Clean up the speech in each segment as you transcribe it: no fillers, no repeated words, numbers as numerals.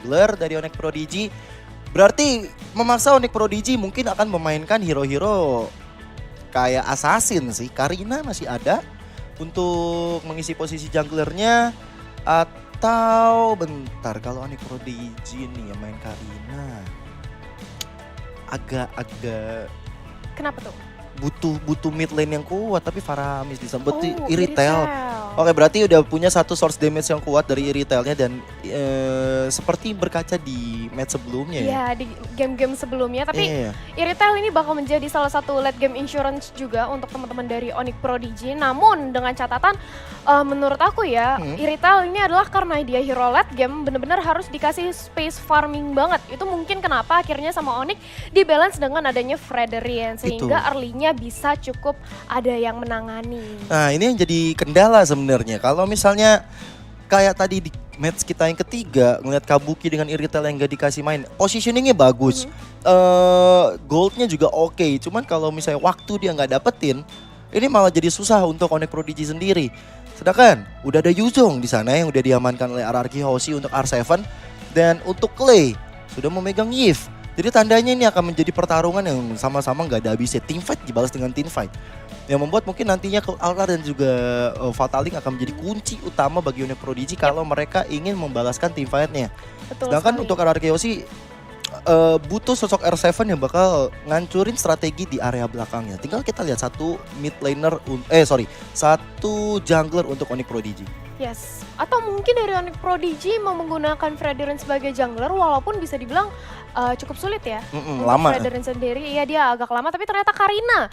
jungler dari Onyx Prodigy. Berarti memaksa Onyx Prodigy mungkin akan memainkan hero-hero kayak assassin sih. Karina masih ada untuk mengisi posisi junglernya. Atau bentar, kalau Onyx Prodigy nih yang main Karina agak-agak Kenapa tuh? butuh mid lane yang kuat, tapi Faramis disebut Oh, Iritel. Oke, berarti udah punya satu source damage yang kuat dari Iritelnya dan seperti berkaca di match sebelumnya ya. Iya, di game-game sebelumnya. Tapi Iya. Iritel ini bakal menjadi salah satu late game insurance juga untuk teman-teman dari Onyx Prodigy. Namun dengan catatan, menurut aku ya, Iritel ini adalah karena dia hero late game, bener-bener harus dikasih space farming banget. Itu mungkin kenapa akhirnya sama Onyx di-balance dengan adanya Frederian. Sehingga early-nya bisa cukup ada yang menangani. Nah, ini yang jadi kendala sebenarnya. Kalau misalnya kayak tadi di match kita yang ketiga, ngeliat Kabuki dengan Iritel yang gak dikasih main, positioningnya bagus, goldnya juga oke. Cuman kalau misalnya waktu dia nggak dapetin, ini malah jadi susah untuk Onyx Prodigy sendiri. Sedangkan udah ada Yuzong di sana yang udah diamankan oleh RRQ Hoshi untuk R7, dan untuk Clay sudah memegang Yves. Jadi tandanya ini akan menjadi pertarungan yang sama-sama nggak ada habisnya. Teamfight dibalas dengan teamfight. Yang membuat mungkin nantinya Altar dan juga Fataling akan menjadi kunci utama bagi Onyx Prodigy kalau mereka ingin membalaskan teamfight-nya. Sedangkan untuk RRQ Hoshi butuh sosok R7 yang bakal ngancurin strategi di area belakangnya. Tinggal kita lihat satu mid laner, satu jungler untuk Onyx Prodigy. Yes, atau mungkin dari Onyx Prodigy mau menggunakan Frederian sebagai jungler walaupun bisa dibilang cukup sulit ya. Untuk lama. Frederian sendiri, iya dia agak lama, tapi ternyata Karina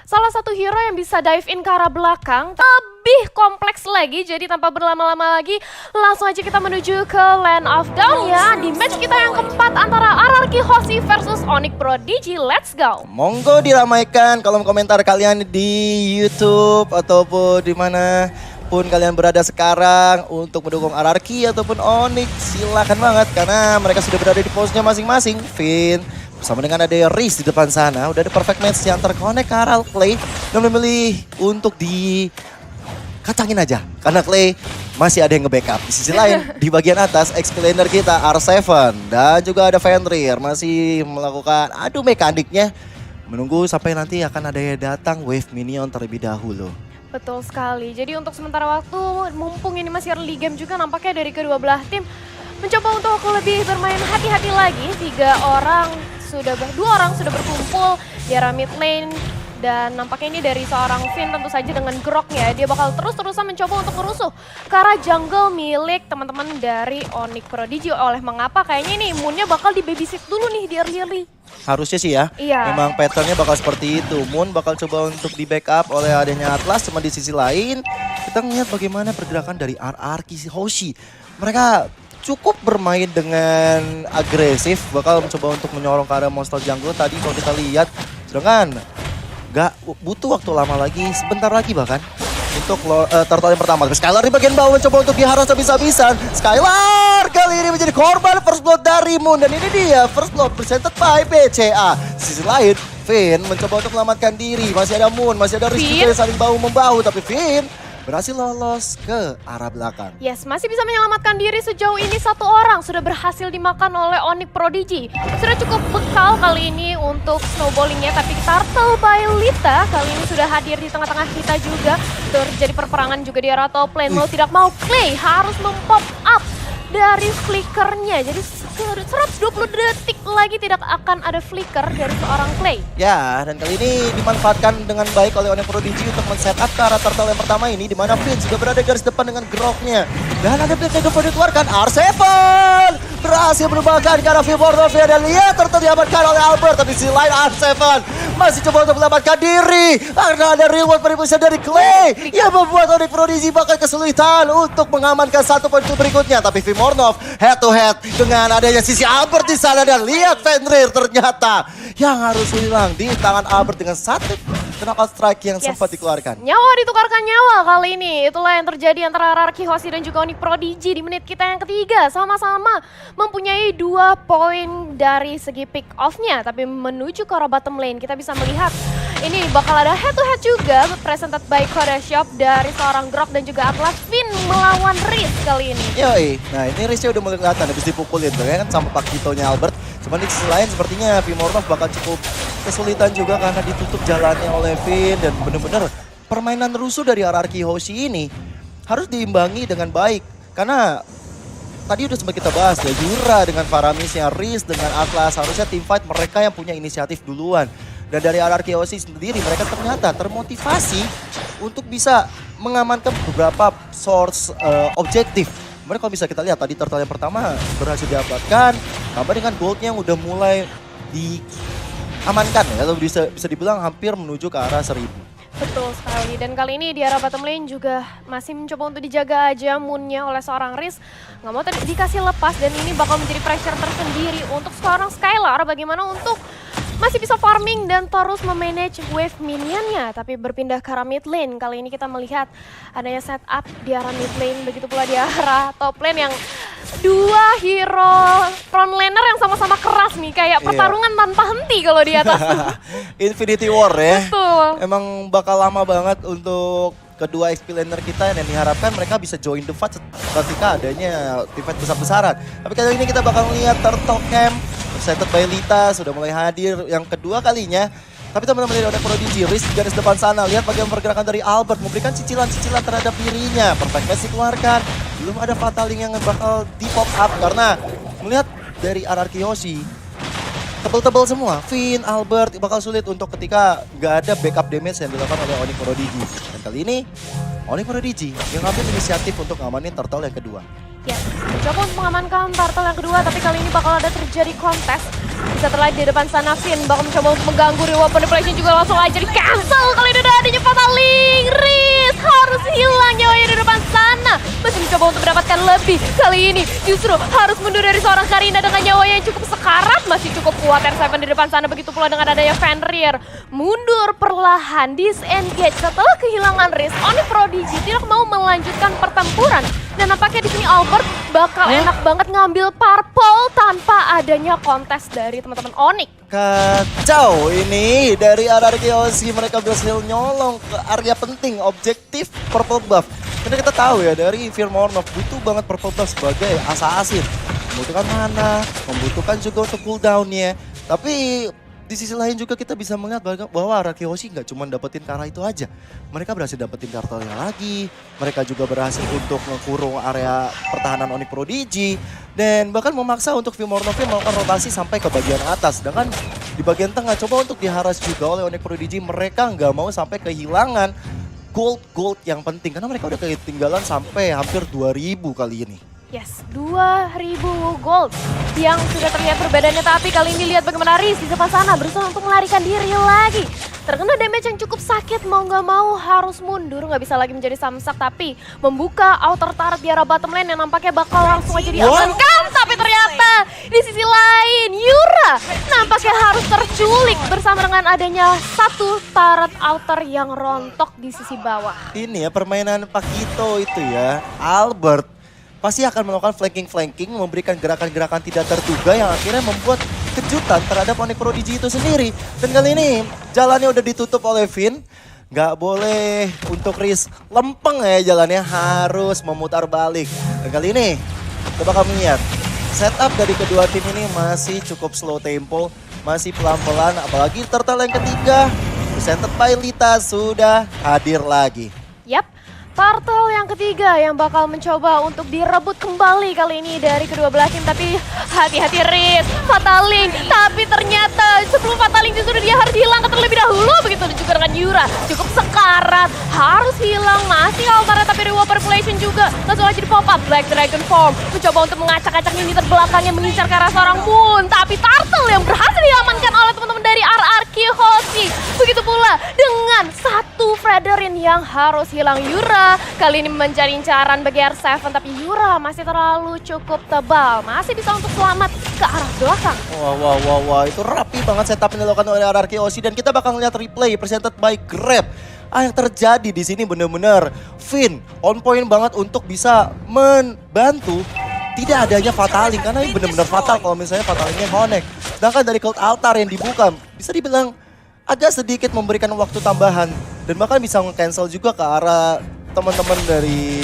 salah satu hero yang bisa dive in ke arah belakang lebih kompleks lagi. Jadi tanpa berlama-lama lagi, langsung aja kita menuju ke Land of Dawn ya. Di match kita yang keempat antara RRQ Hoshi versus Onyx Prodigy. Let's go. Monggo diramaikan kolom komentar kalian di YouTube ataupun di mana pun kalian berada sekarang untuk mendukung RRQ ataupun Onyx. Silakan banget karena mereka sudah berada di posnya masing-masing. Finn bersama dengan ada Riz di depan sana. Udah ada perfect match yang terkonek ke arah Clay dan memilih untuk dikacangin aja karena Clay masih ada yang nge-backup. Di sisi lain di bagian atas ex-planer kita R7 dan juga ada Fenrir masih melakukan adu mekaniknya menunggu sampai nanti akan ada yang datang wave minion terlebih dahulu. Betul sekali. Jadi untuk sementara waktu, mumpung ini masih early game juga, nampaknya dari kedua belah tim mencoba untuk lebih bermain hati-hati lagi. Dua orang sudah berkumpul di area mid lane. Dan nampaknya ini dari seorang Finn tentu saja dengan groknya. Dia bakal terus-terusan mencoba untuk merusuh ke arah jungle milik teman-teman dari Onyx Prodigy. Oleh mengapa kayaknya ini Moonnya bakal di babysit dulu nih di early. Harusnya sih ya, Iya. memang patternnya bakal seperti itu. Moon bakal coba untuk di backup oleh adanya Atlas, cuma di sisi lain kita ngeliat bagaimana pergerakan dari RRQ Hoshi. Mereka cukup bermain dengan agresif, bakal mencoba untuk menyorong ke arah monster jungle tadi kalau kita lihat. Sedangkan gak butuh waktu lama lagi, sebentar lagi bahkan untuk turtle yang pertama. Skylar di bagian bawah mencoba untuk diharas habis-habisan. Skylar kali ini menjadi korban first blood dari Moon. Dan ini dia first blood presented by BCA. Di sisi lain, Finn mencoba untuk menyelamatkan diri. Masih ada Moon, masih ada Riz juga yang saling bahu-membahu. Tapi Finn berhasil lolos ke arah belakang. Yes, masih bisa menyelamatkan diri sejauh ini. Satu orang sudah berhasil dimakan oleh Onyx Prodigy. Sudah cukup bekal kali ini untuk snowballingnya. Tapi Turtle by Lita kali ini sudah hadir di tengah-tengah kita juga. Terjadi perperangan juga di arah top lane. Mau tidak mau Clay harus mempop up dari flickernya. Jadi 120 detik lagi tidak akan ada flicker dari seorang Clay. Ya, dan kali ini dimanfaatkan dengan baik oleh Onyx Prodigy untuk men-setup ke arah turtle yang pertama ini, di mana Finn sudah berada garis depan dengan groknya. Dan ada Black Dagger dikeluarkan, R7 berhasil menumbangkan ke arah Vimornovia dan lihat turtle diamankan oleh Albert. Tapi di sisi lain R7 masih coba untuk menyelamatkan diri karena ada reward penipuan dari Clay yang membuat Onyx Prodigy bakal kesulitan untuk mengamankan satu poin berikutnya. Tapi Vimornov head to head dengan adanya sisi Albert di sana dan lihat Fenrir ternyata yang harus hilang di tangan Albert dengan satu knockout strike yang sempat dikeluarkan. Nyawa ditukarkan nyawa kali ini. Itulah yang terjadi antara RRQ Hoshi dan juga Onyx Prodigy di menit kita yang ketiga. Sama-sama mempunyai 2 poin dari segi pick off-nya. Tapi menuju ke arah bottom lane kita bisa melihat ini bakal ada head to head juga presented by Koda Shop dari seorang Grok dan juga Atlas. Finn melawan Riz kali ini. Yoi, nah ini Riznya udah mulai kelihatan habis dipukulin tuh kan sama Pakitonya Albert. Cuman di sisi lain sepertinya Vimornov bakal cukup kesulitan juga karena ditutup jalannya oleh Vin. Dan bener-bener permainan rusuh dari RRQ Hoshi ini harus diimbangi dengan baik. Karena tadi udah sempat kita bahas ya, Yura dengan Faramisnya, Riz dengan Atlas, harusnya team fight mereka yang punya inisiatif duluan. Dan dari RRQ Hoshi sendiri mereka ternyata termotivasi untuk bisa mengamankan beberapa source objektif. Kemudian kalau bisa kita lihat tadi turtle yang pertama berhasil didapatkan, tambah dengan goldnya yang udah mulai diamankan ya, atau bisa dibilang hampir menuju ke arah 1000. Betul sekali, dan kali ini di arah bottom lane juga masih mencoba untuk dijaga aja moonnya oleh seorang Riz. Nggak mau dikasih lepas dan ini bakal menjadi pressure tersendiri untuk seorang Skylar. Bagaimana untuk masih bisa farming dan terus memanage wave minionnya, tapi berpindah ke arah mid lane. Kali ini kita melihat adanya setup di arah mid lane, begitu pula di arah top lane yang dua hero front laner yang sama-sama keras nih, kayak pertarungan tanpa henti kalau di atas. Infinity War ya. Betul. Emang bakal lama banget untuk kedua XP laner kita dan diharapkan mereka bisa join the fight ketika adanya team fight besar-besaran. Tapi kali ini kita bakal lihat Turtle Camp presented by Lita sudah mulai hadir yang kedua kalinya. Tapi teman-teman dari Onyx Prodigy, Riz di garis depan sana. Lihat bagaimana pergerakan dari Albert, memberikan cicilan-cicilan terhadap dirinya. Perfect Match dikeluarkan, belum ada Fataling yang bakal di pop up. Karena melihat dari RRQ Hoshi, tebel-tebel semua. Finn, Albert bakal sulit untuk ketika nggak ada backup damage yang dilakukan oleh Onyx Prodigy. Dan kali ini, Onyx Prodigy yang ngambil inisiatif untuk ngamanin turtle yang kedua. Ya, mencoba untuk mengamankan turtle yang kedua, tapi kali ini bakal ada terjadi kontes. Bisa terlihat di depan sana, Finn bakal mencoba untuk mengganggu reward manipulation juga langsung aja di cancel. Kali ini udah adanya Fataling. Riz harus hilang nyawanya di depan sana. Masih mencoba untuk mendapatkan lebih. Kali ini justru harus mundur dari seorang Karina dengan nyawanya yang cukup sekarat. Masih cukup kuat R7 di depan sana. Begitu pula dengan adanya Fenrir. Mundur perlahan, disengage. Setelah kehilangan Riz, Onyx Prodigy tidak mau melanjutkan pertempuran. Dan nampaknya di sini Albert bakal enak banget ngambil purple tanpa adanya kontes dari teman-teman Onyx. Kacau ini dari RRQ Hoshi, mereka berhasil nyolong ke area penting objektif purple buff. Karena kita tahu ya dari Vimornov butuh banget purple buff sebagai assassin. Membutuhkan mana, membutuhkan juga untuk cooldownnya. Tapi di sisi lain juga kita bisa melihat bahwa RRQ Hoshi nggak cuma dapetin Kara itu aja. Mereka berhasil dapetin turtle-nya lagi. Mereka juga berhasil untuk ngekurung area pertahanan Onyx Prodigy. Dan bahkan memaksa untuk Vimornov melakukan rotasi sampai ke bagian atas. Sedangkan di bagian tengah coba untuk diharas juga oleh Onyx Prodigy. Mereka nggak mau sampai kehilangan gold yang penting. Karena mereka udah ketinggalan sampai hampir 2000 kali ini. Yes, 2000 gold yang sudah terlihat perbedaannya, tapi kali ini lihat bagaimana Riz di depan sana berusaha untuk melarikan diri lagi. Terkena damage yang cukup sakit, mau nggak mau harus mundur, nggak bisa lagi menjadi samsak, tapi membuka outer turret di arah bottom lane yang nampaknya bakal langsung aja diamankan. Tapi ternyata di sisi lain Yura nampaknya harus terculik bersama dengan adanya satu turret outer yang rontok di sisi bawah. Ini ya permainan Pakito itu ya, Albert pasti akan melakukan flanking, memberikan gerakan-gerakan tidak terduga yang akhirnya membuat kejutan terhadap Onyx Prodigy itu sendiri. Dan kali ini jalannya udah ditutup oleh Finn. Nggak boleh untuk Riz lempeng ya jalannya, harus memutar balik. Dan kali ini kita bakal melihat setup dari kedua tim ini masih cukup slow tempo, masih pelan-pelan. Apalagi turtle yang ketiga, presented by Lita sudah hadir lagi. Yap. Turtle yang ketiga yang bakal mencoba untuk direbut kembali kali ini dari kedua belah tim. Tapi hati-hati Riz, Fataling. Tapi ternyata sebelum Fataling justru dia harus hilang terlebih dahulu. Begitu juga dengan Yura, cukup sekarat, harus hilang. Masih altarnya tapi reward manipulation juga. Langsung aja di pop up Black Dragon Form. Mencoba untuk mengacak-acak ini terbelakangnya mengincar ke arah seorang Moon. Tapi Turtle yang berhasil diamankan oleh teman-teman dari RRQ Hoshi. Begitu pula dengan satu Frederick yang harus hilang. Yura kali ini mencari incaran bagi R7, tapi Yura masih terlalu cukup tebal. Masih bisa untuk selamat ke arah belakang. Wah, itu rapi banget setup yang dilakukan oleh RRQ Hoshi. Dan kita bakal ngeliat replay presented by Grab. Yang terjadi di sini bener-bener Finn on point banget untuk bisa membantu tidak adanya Fataling. Karena ini bener-bener fatal kalau misalnya Fatalingnya connect. Sedangkan dari Cold Altar yang dibuka bisa dibilang agak sedikit memberikan waktu tambahan. Dan bahkan bisa nge-cancel juga ke arah teman-teman dari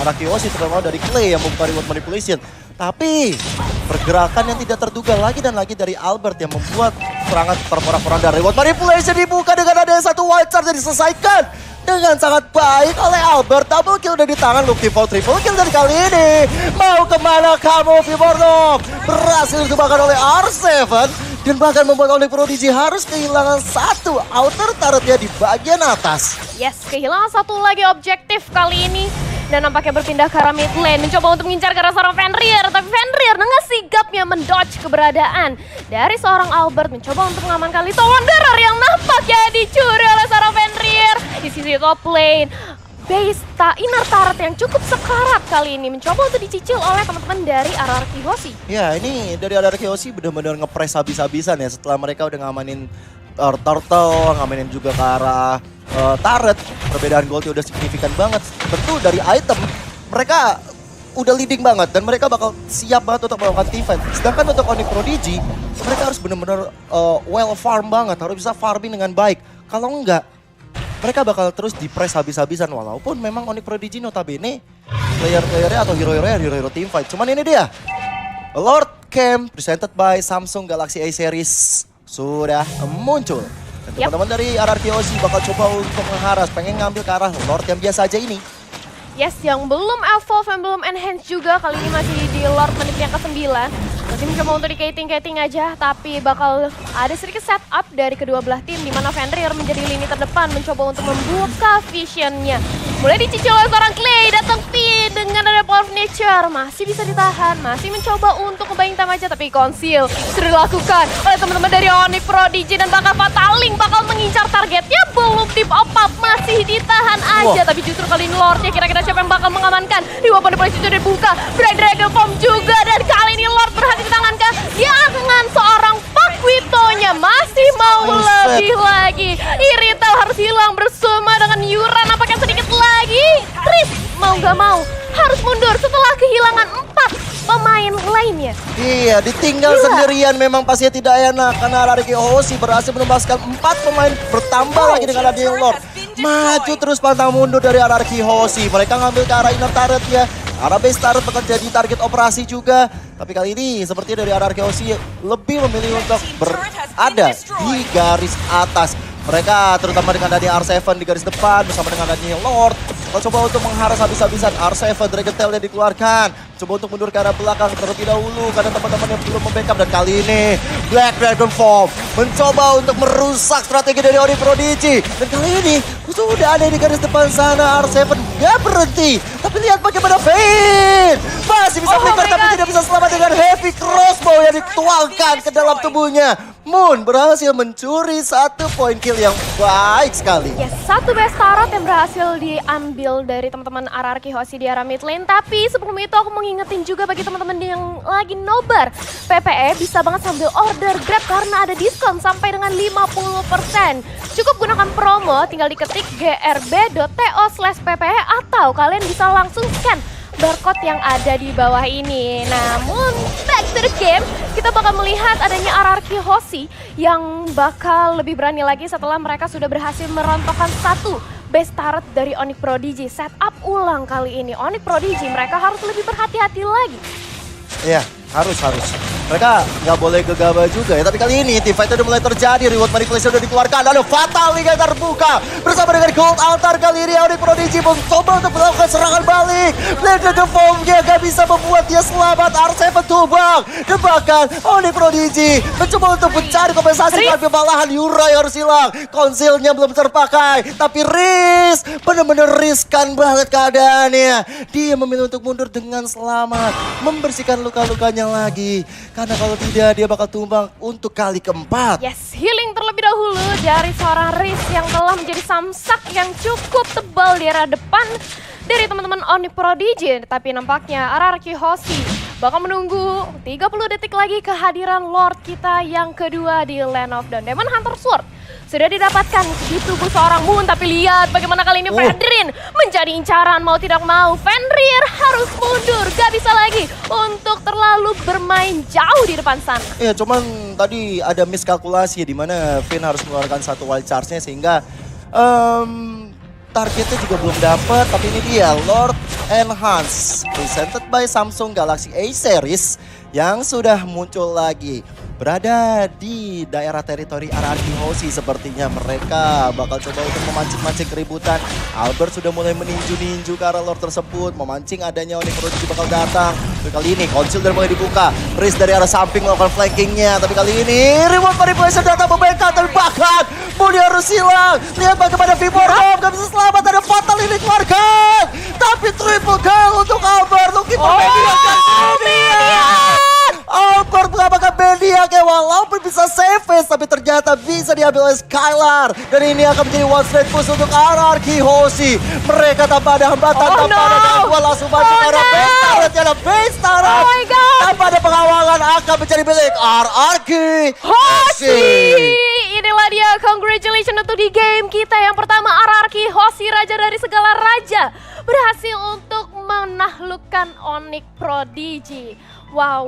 Arakiyoshi, terutama dari Clay yang membuka reward manipulation. Tapi pergerakan yang tidak terduga lagi dan lagi dari Albert yang membuat serangan terporak-porandan. Reward manipulation dibuka dengan ada satu wild charge yang diselesaikan dengan sangat baik oleh Albert. Double kill udah di tangan Lucky Fall, triple kill dari kali ini. Mau kemana kamu, Vibordok? Berhasil ditembakkan oleh R7 dan bahkan membuat Onyx Prodigy harus kehilangan satu outer turretnya di bagian atas. Yes, kehilangan satu lagi objektif kali ini. Dan nampaknya berpindah ke arah mid lane, mencoba untuk mengincar ke arah seorang Fenrir. Tapi Fenrir dengan sigapnya mendodge keberadaan dari seorang Albert, mencoba untuk mengamankan Little Wanderer yang nampaknya dicuri oleh seorang Fenrir. Di sisi top lane, base inner turret yang cukup sekarat kali ini mencoba untuk dicicil oleh teman-teman dari Arakiyoshi. Ya, ini dari Arakiyoshi benar-benar ngepres habis-habisan ya setelah mereka udah ngamanin turtle, ngamanin juga ke arah turret. Perbedaan goldnya udah signifikan banget. Tentu dari item mereka udah leading banget dan mereka bakal siap banget untuk melakukan defense. Sedangkan untuk Onyx Prodigy mereka harus benar-benar well farm banget, harus bisa farming dengan baik. Kalau enggak, mereka bakal terus di-press habis-habisan. Walaupun memang Onyx Prodigy notabene player-playernya atau hero-hero teamfight. Cuman ini dia, Lord Camp presented by Samsung Galaxy A Series sudah muncul. Dan teman-teman dari Arakiyoshi bakal coba untuk mengharas, pengen ngambil ke arah Lord yang biasa aja ini. Yes, yang belum evolve, yang belum enhance juga. Kali ini masih di Lord menit yang ke-9. Masih mencoba untuk di kating aja, tapi bakal ada sedikit setup dari kedua belah tim di mana Fenrir menjadi lini terdepan mencoba untuk membuka visionnya. Mulai dicicil oleh seorang Clay, datang Finn dengan ada Power of Nature. Masih bisa ditahan, masih mencoba untuk ngebayang time aja, tapi conceal sudah dilakukan oleh teman-teman dari Onyx Prodigy dan bakal Fataling bakal mengincar targetnya. Belum tip up, masih ditahan aja. Tapi justru kali ini Lordnya kira-kira siapa yang bakal mengamankan? Reward manipulation sudah dibuka, Dragon Form juga, dan kali ini Lord berhasil ditangankan. Dia dengan seorang Paquito-nya masih mau lebih lagi. Irithel harus hilang bersama dengan Yura, nampaknya sedikit lagi. Riz mau gak mau harus mundur setelah kehilangan 4 pemain lainnya. Iya, ditinggal sendirian memang pastinya tidak enak karena Arakiyoshi berhasil menembaskan 4 pemain bertambah lagi dengan adanya Lord. Maju terus pantang mundur dari Arakiyoshi. Mereka ngambil ke arah inner turret-nya. Arah base turret bakal jadi target operasi juga. Tapi kali ini sepertinya dari Arakiyoshi lebih memilih untuk berada di garis atas. Mereka terutama dengan adanya R7 di garis depan bersama dengan adanya Lord. Coba untuk mengharas habis-habisan. R7 Dragon Tail-nya dikeluarkan. Coba untuk mundur ke arah belakang terlebih dahulu karena teman-teman yang belum membackup. Dan kali ini Black Dragon Form mencoba untuk merusak strategi dari Onyx Prodigy. Dan kali ini sudah ada di garis depan sana. R7 gak berhenti. Tapi lihat bagaimana Finn masih bisa flicker tapi tidak bisa selamat dengan heavy crossbow yang dituangkan ke dalam tubuhnya. Moon berhasil mencuri 1 poin kill yang baik sekali. Yes, satu best turret yang berhasil diambil dari teman-teman Arakiyoshi di arah mid lane. Tapi sebelum itu aku mengingetin juga bagi teman-teman yang lagi nobar, PPE bisa banget sambil order Grab karena ada diskon sampai dengan 50%. Cukup gunakan promo, tinggal diketik grb.to/ppe atau kalian bisa langsung scan barcode yang ada di bawah ini. Namun back to the game, kita bakal melihat adanya Arakiyoshi yang bakal lebih berani lagi setelah mereka sudah berhasil merontokkan 1 base turret dari Onyx Prodigy. Setup ulang kali ini Onyx Prodigy, mereka harus lebih berhati-hati lagi. Iya, harus. Mereka nggak boleh gegabah juga ya. Tapi kali ini team fight udah mulai terjadi. Reward manipulation udah dikeluarkan. Ada Fataling yang terbuka. Bersama dengan Gold Altar kali ini Onyx Prodigy mencoba untuk melakukan serangan balik. Black Dragon Form-nya gak bisa membuat dia selamat. R7 tumbang. Dan bahkan Onyx Prodigy mencoba untuk mencari kompensasi. Tapi malahan Yura yang harus hilang. Konsilnya belum terpakai. Tapi Riz benar-benar riskan banget keadaannya. Dia memilih untuk mundur dengan selamat. Membersihkan luka-lukanya lagi. Karena kalau tidak dia bakal tumbang untuk kali keempat. Yes, healing terlebih dahulu dari seorang Riz yang telah menjadi samsak yang cukup tebal di arah depan dari teman-teman Onyx Prodigy. Tapi nampaknya Arakiyoshi bakal menunggu 30 detik lagi kehadiran Lord kita yang kedua di Land of Dawn. Demon Hunter Sword sudah didapatkan di tubuh seorang Moon. Tapi lihat bagaimana kali ini Fenrir menjadi incaran mau tidak mau. Fenrir harus mundur, gak bisa lagi untuk terlalu bermain jauh di depan sana. Iya, cuman tadi ada miskalkulasi di mana Finn harus mengeluarkan 1 wild charge-nya sehingga targetnya juga belum dapat, tapi ini dia Lord Enhance presented by Samsung Galaxy A series yang sudah muncul lagi. Berada di daerah teritori RRQ Hoshi, sepertinya mereka bakal coba untuk memancing-mancing keributan. Albert sudah mulai meninju-ninju ke arah Lord tersebut, memancing adanya Onyx Prodigy bakal datang. Tapi kali ini Conceal sudah mulai dibuka, Riz dari arah samping melakukan flankingnya. Tapi kali ini remote manipulation datang membengkak dan bahkan Muni harus hilang. Lihat bagaimana Vibor gak bisa selamat, ada fatal ini keluarga. Tapi triple kill untuk Albert, looking for Albert mengamankan Maniac ya, walaupun bisa save face, tapi ternyata bisa diambil oleh Skylar. Dan ini akan menjadi one straight push untuk RRQ Hoshi. Mereka tanpa ada hambatan, tanpa ada gangguan, langsung maju ke arah base turret. Ya, base turret. Oh my God. Tanpa ada pengawalan akan menjadi milik RRQ Hoshi. Inilah dia, congratulations untuk di game kita yang pertama. RRQ Hoshi, raja dari segala raja, berhasil untuk menaklukkan Onyx Prodigy. Wow.